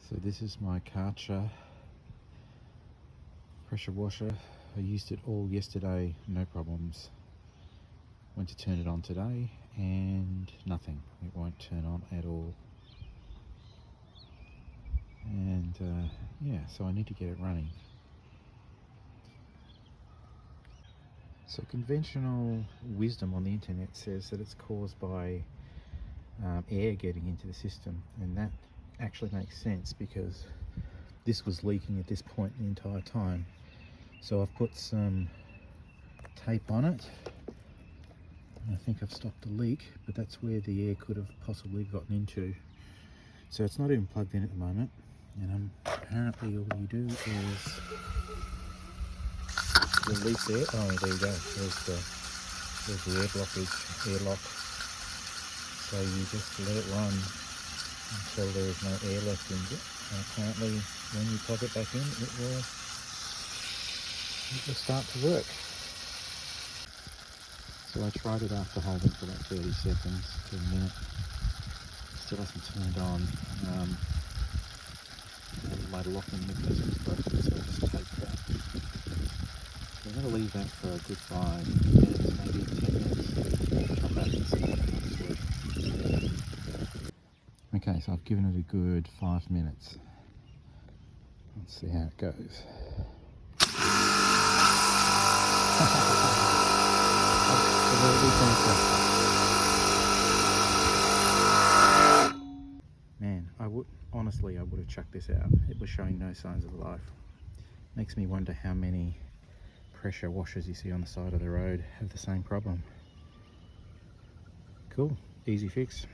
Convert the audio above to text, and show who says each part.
Speaker 1: So this is my Karcher pressure washer. I used it all yesterday, no problems. Went to turn it on today and nothing. It won't turn on at all. And yeah, so I need to get it running. So conventional wisdom on the internet says that it's caused by air getting into the system, and that actually makes sense because this was leaking at this point the entire time. So I've put some tape on it. I think I've stopped the leak, but that's where the air could have possibly gotten into. So it's not even plugged in at the moment, and apparently all you do is release air. Oh, there you go. There's the air blockage, air lock. So you just let it run until there is no air left in it. And apparently when you plug it back in, it will start to work. So I tried it after holding for about 30 seconds to a minute. Still hasn't turned on. My locking mechanism's broken, so I just taped that. So I'm going to leave that for a good 5 minutes, maybe 10 minutes. Come back and see if it's working. Okay, so I've given it a good 5 minutes. Let's see how it goes. Man, I would have chucked this out. It was showing no signs of life. Makes me wonder how many pressure washers you see on the side of the road have the same problem. Cool, easy fix.